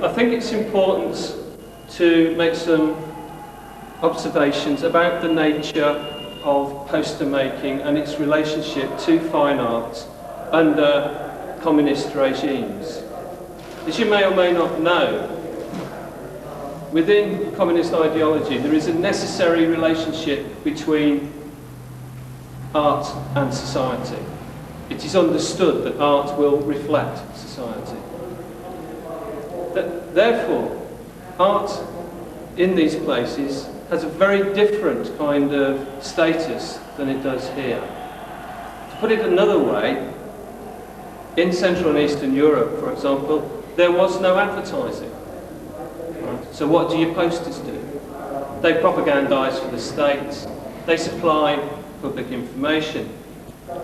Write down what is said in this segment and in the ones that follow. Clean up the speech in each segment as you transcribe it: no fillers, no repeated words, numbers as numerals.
I think it's important to make some observations about the nature of poster making and its relationship to fine art under communist regimes. As you may or may not know, within communist ideology there is a necessary relationship between art and society. It is understood that art will reflect society. Therefore, art in these places has a very different kind of status than it does here. To put it another way, in Central and Eastern Europe, for example, there was no advertising. Right? So what do your posters do? They propagandise for the state, they supply public information.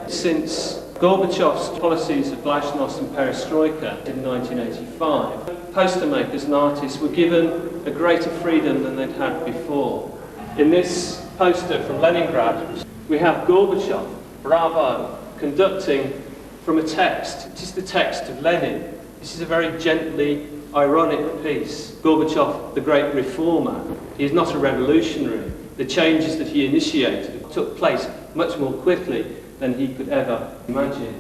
Since Gorbachev's policies of glasnost and perestroika in 1985, poster makers and artists were given a greater freedom than they'd had before. In this poster from Leningrad, we have Gorbachev, bravo, conducting from a text. It is the text of Lenin. This is a very gently ironic piece. Gorbachev, the great reformer, he is not a revolutionary. The changes that he initiated took place much more quickly than he could ever imagine.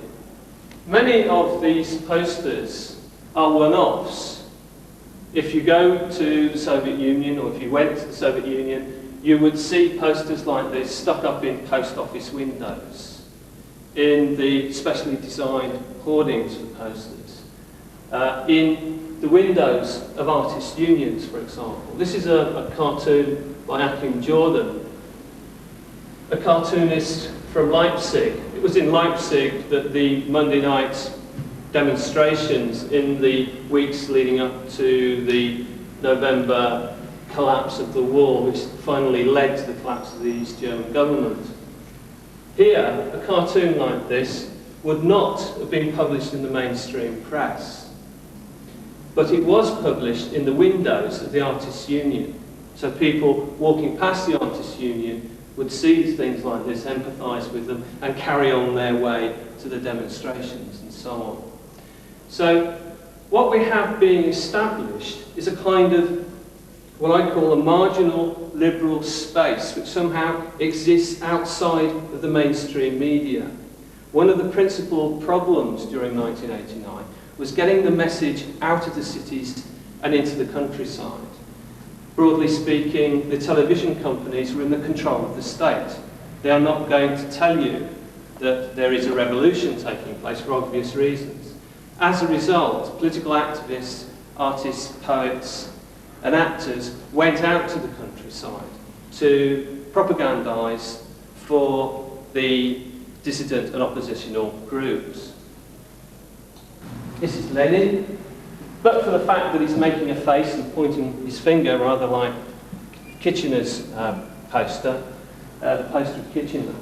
Many of these posters are one-offs. If you go to the Soviet Union, or if you went to the Soviet Union, you would see posters like this stuck up in post office windows, in the specially designed hoardings for posters, in the windows of artists' unions, for example. This is a cartoon by Akim Jordan, a cartoonist from Leipzig. It was in Leipzig that the Monday night demonstrations in the weeks leading up to the November collapse of the war, which finally led to the collapse of the East German government. Here, a cartoon like this would not have been published in the mainstream press, but it was published in the windows of the Artists' Union. So people walking past the Artists' Union would see things like this, empathise with them, and carry on their way to the demonstrations and so on. So what we have being established is a kind of what I call a marginal liberal space which somehow exists outside of the mainstream media. One of the principal problems during 1989 was getting the message out of the cities and into the countryside. Broadly speaking, the television companies were in the control of the state. They are not going to tell you that there is a revolution taking place for obvious reasons. As a result, political activists, artists, poets, and actors went out to the countryside to propagandise for the dissident and oppositional groups. This is Lenin. But for the fact that he's making a face and pointing his finger, rather like Kitchener's poster, the poster of Kitchener.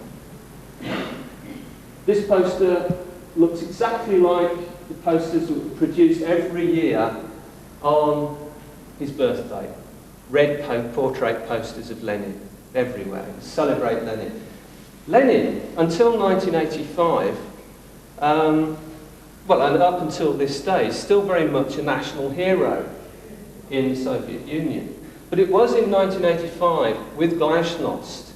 This poster looks exactly like the posters that were produced every year on his birthday. Red portrait posters of Lenin everywhere. Celebrate Lenin. Lenin, until 1985, well, and up until this day, is still very much a national hero in the Soviet Union. But it was in 1985, with glasnost,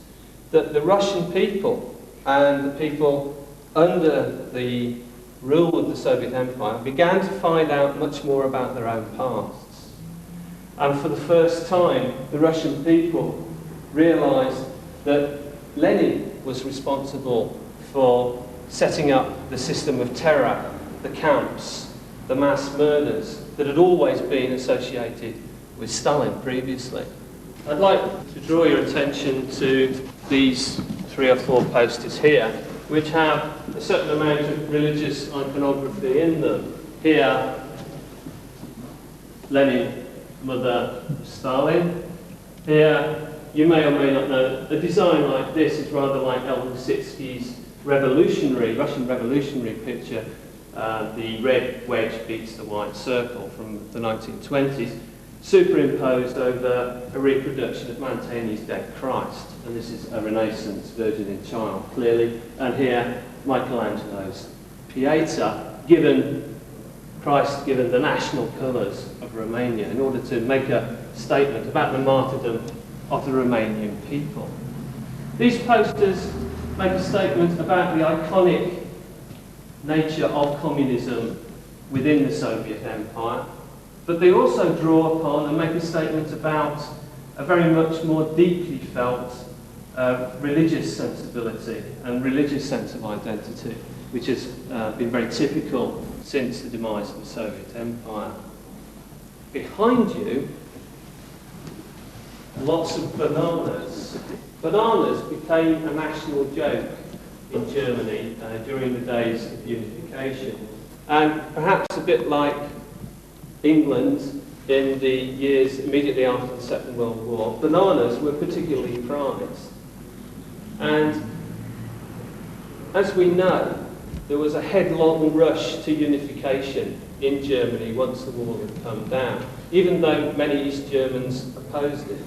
that the Russian people and the people under the rule of the Soviet Empire began to find out much more about their own pasts. And for the first time, the Russian people realised that Lenin was responsible for setting up the system of terror, the camps, the mass murders that had always been associated with Stalin previously. I'd like to draw your attention to these 3 or 4 posters here, which have a certain amount of religious iconography in them. Here, Lenin, mother of Stalin. Here, you may or may not know, a design like this is rather like Lositsky's Russian revolutionary picture, the red wedge beats the white circle from the 1920s, superimposed over a reproduction of Mantegna's Dead Christ. And this is a Renaissance Virgin and Child, clearly. And here, Michelangelo's Pieta, Christ given the national colours of Romania in order to make a statement about the martyrdom of the Romanian people. These posters make a statement about the iconic nature of communism within the Soviet Empire, but they also draw upon and make a statement about a very much more deeply felt religious sensibility and religious sense of identity, which has been very typical since the demise of the Soviet Empire. Behind you, lots of bananas. Bananas became a national joke in Germany during the days of unification. And perhaps a bit like England in the years immediately after the Second World War, bananas were particularly prized. And as we know, there was a headlong rush to unification in Germany once the wall had come down, even though many East Germans opposed it.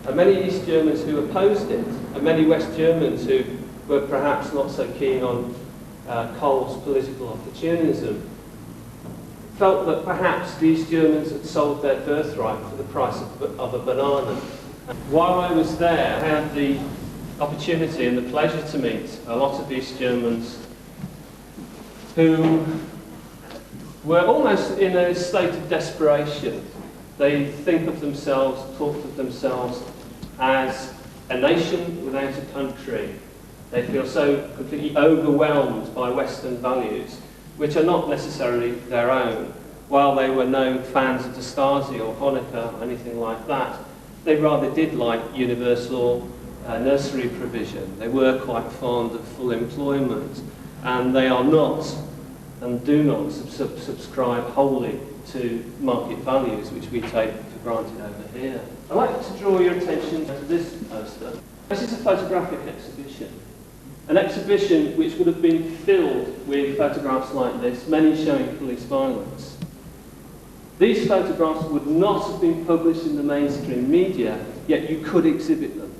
And many East Germans who opposed it, and many West Germans who were perhaps not so keen on Kohl's political opportunism, felt that perhaps the East Germans had sold their birthright for the price of a banana. While I was there, I had the opportunity and the pleasure to meet a lot of East Germans who were almost in a state of desperation. They think of themselves, talk of themselves as a nation without a country. They feel so completely overwhelmed by Western values, which are not necessarily their own. While they were no fans of the Stasi or Honecker or anything like that, they rather did like universal nursery provision. They were quite fond of full employment, and they are not and do not subscribe wholly to market values, which we take for granted over here. I'd like to draw your attention to this poster. This is a photographic exhibition. An exhibition which would have been filled with photographs like this, many showing police violence. These photographs would not have been published in the mainstream media, yet you could exhibit them.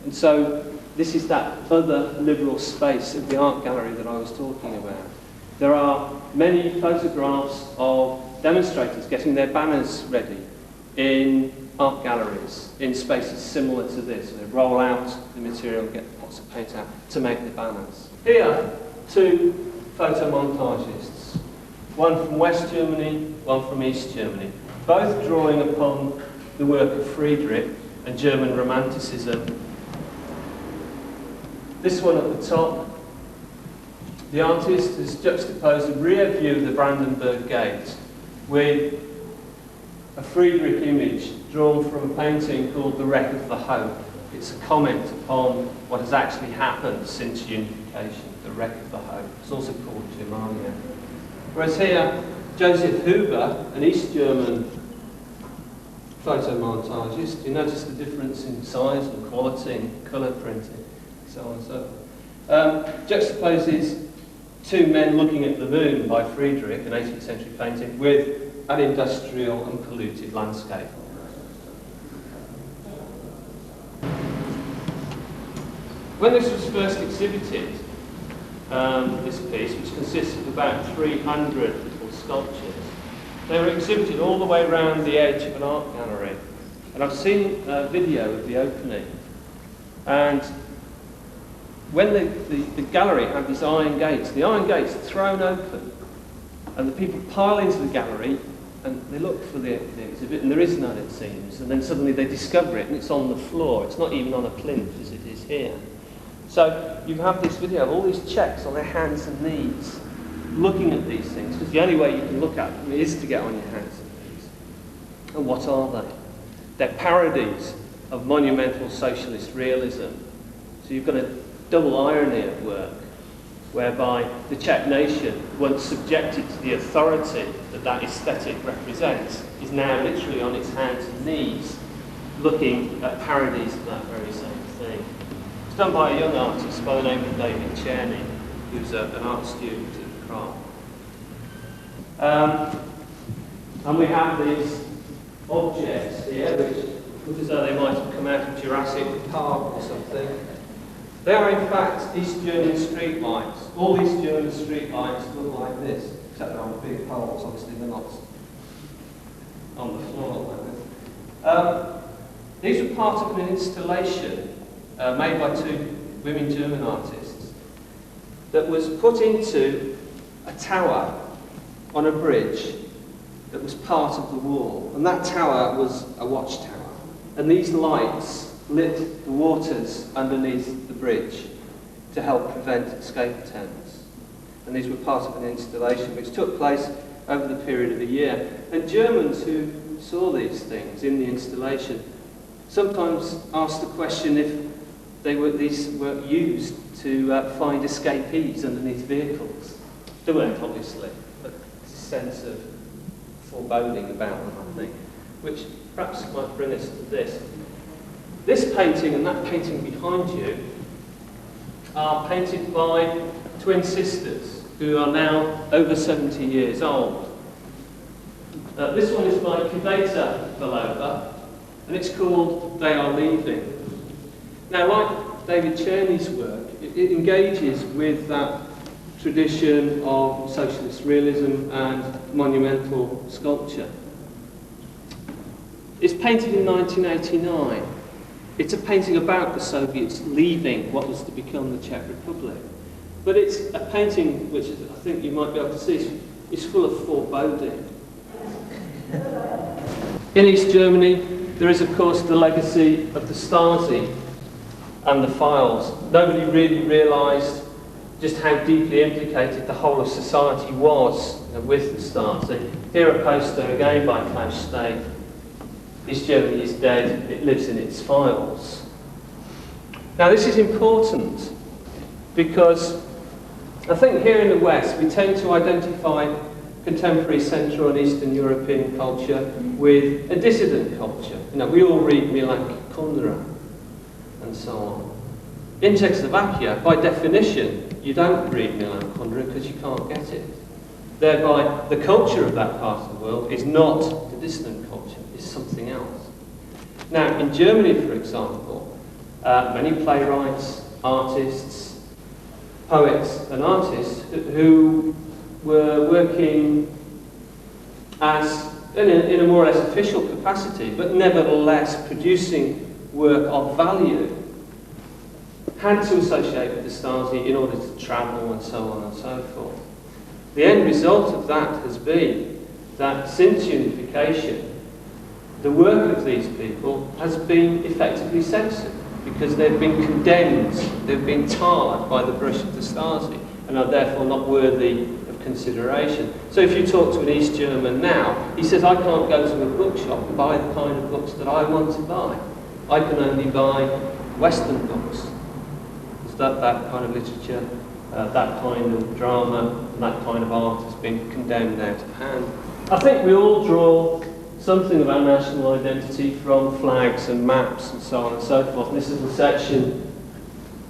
And so this is that other liberal space of the art gallery that I was talking about. There are many photographs of demonstrators getting their banners ready in art galleries, in spaces similar to this. They roll out the material, get the pots of paint out to make the banners. Here, two photo montagists. One from West Germany, one from East Germany. Both drawing upon the work of Friedrich and German Romanticism. This one at the top, the artist has juxtaposed a rear view of the Brandenburg Gate with a Friedrich image drawn from a painting called The Wreck of the Hope. It's a comment upon what has actually happened since unification, the wreck of the Hope. It's also called Germania. Whereas here, Joseph Huber, an East German photomontagist, you notice the difference in size and quality and colour printing, so on and so forth, juxtaposes two men looking at the moon by Friedrich, an 18th century painting, with an industrial and polluted landscape. When this was first exhibited, this piece, which consists of about 300 little sculptures, they were exhibited all the way around the edge of an art gallery. And I've seen a video of the opening. And when the gallery had these iron gates, the iron gates are thrown open, and the people pile into the gallery, and they look for the exhibit, and there is none, it seems. And then suddenly they discover it, and it's on the floor. It's not even on a plinth, as it is here. So you have this video of all these Czechs on their hands and knees, looking at these things, because the only way you can look at them is to get on your hands and knees. And what are they? They're parodies of monumental socialist realism. So you've got a double irony at work, whereby the Czech nation, once subjected to the authority that that aesthetic represents, is now literally on its hands and knees looking at parodies of that very same thing. It's done by a young artist by the name of David Cherney, who's an art student at the craft. And we have these objects here, which look as though they might have come out of Jurassic Park or something. They are in fact East German street lights. All these German street lights look like this, except they're on big poles, obviously they're not on the floor like this. These were part of an installation made by two women German artists that was put into a tower on a bridge that was part of the wall. And that tower was a watchtower. And these lights lit the waters underneath the bridge to help prevent escape attempts. And these were part of an installation which took place over the period of a year. And Germans who saw these things in the installation sometimes asked the question if these were used to find escapees underneath vehicles. They weren't, obviously, but there's a sense of foreboding about them, I think, which perhaps might bring us to this. This painting and that painting behind you are painted by twin sisters who are now over 70 years old. This one is by Kaveta Valover, and it's called They Are Leaving. Now, like David Cherney's work, it engages with that tradition of socialist realism and monumental sculpture. It's painted in 1989. It's a painting about the Soviets leaving what was to become the Czech Republic. But it's a painting which I think you might be able to see is full of foreboding. In East Germany, there is of course the legacy of the Stasi and the files. Nobody really realised just how deeply implicated the whole of society was with the Stasi. Here a poster again by Klaus Steg. East Germany is dead, it lives in its files. Now this is important because I think here in the West we tend to identify contemporary Central and Eastern European culture with a dissident culture. You know, we all read Milan Kundera and so on. In Czechoslovakia, by definition, you don't read Milan Kundera because you can't get it. Thereby, the culture of that part of the world is not the dissident culture, it's something else. Now, in Germany, for example, many playwrights, artists, poets and artists who were working as in a more or less official capacity, but nevertheless producing work of value, had to associate with the Stasi in order to travel and so on and so forth. The end result of that has been that since unification, the work of these people has been effectively censored because they've been condemned, they've been tarred by the brush of the Stasi and are therefore not worthy of consideration. So if you talk to an East German now, he says, I can't go to a bookshop and buy the kind of books that I want to buy. I can only buy Western books. That kind of literature, that kind of drama, and that kind of art has been condemned out of hand. I think we all draw something of our national identity from flags and maps and so on and so forth. And this little section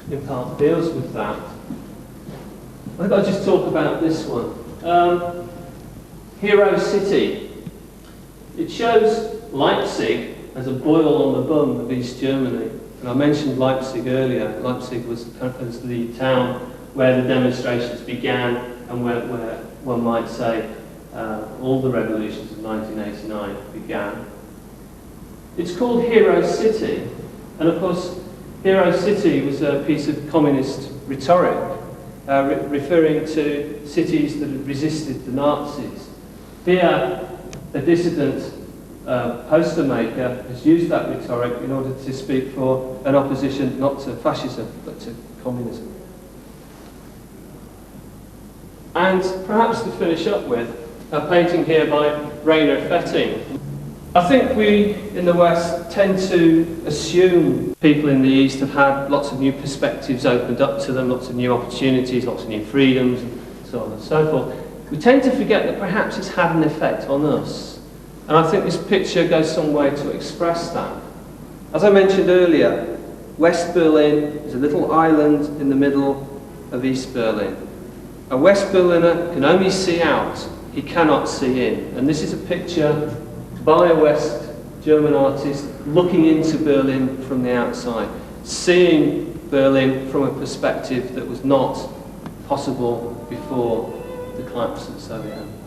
in part deals with that. I think I'll just talk about this one. Hero City. It shows Leipzig as a boil on the bum of East Germany. And I mentioned Leipzig earlier. Leipzig was the town where the demonstrations began and where one might say all the revolutions of 1989 began. It's called Hero City, and of course Hero City was a piece of communist rhetoric referring to cities that had resisted the Nazis. Here a dissident poster maker has used that rhetoric in order to speak for an opposition not to fascism but to communism. And perhaps to finish up with a painting here by Rainer Fetting. I think we in the West tend to assume people in the East have had lots of new perspectives opened up to them, lots of new opportunities, lots of new freedoms, and so on and so forth. We tend to forget that perhaps it's had an effect on us. And I think this picture goes some way to express that. As I mentioned earlier, West Berlin is a little island in the middle of East Berlin. A West Berliner can only see out, he cannot see in. And this is a picture by a West German artist looking into Berlin from the outside, seeing Berlin from a perspective that was not possible before the collapse of the Soviet Empire.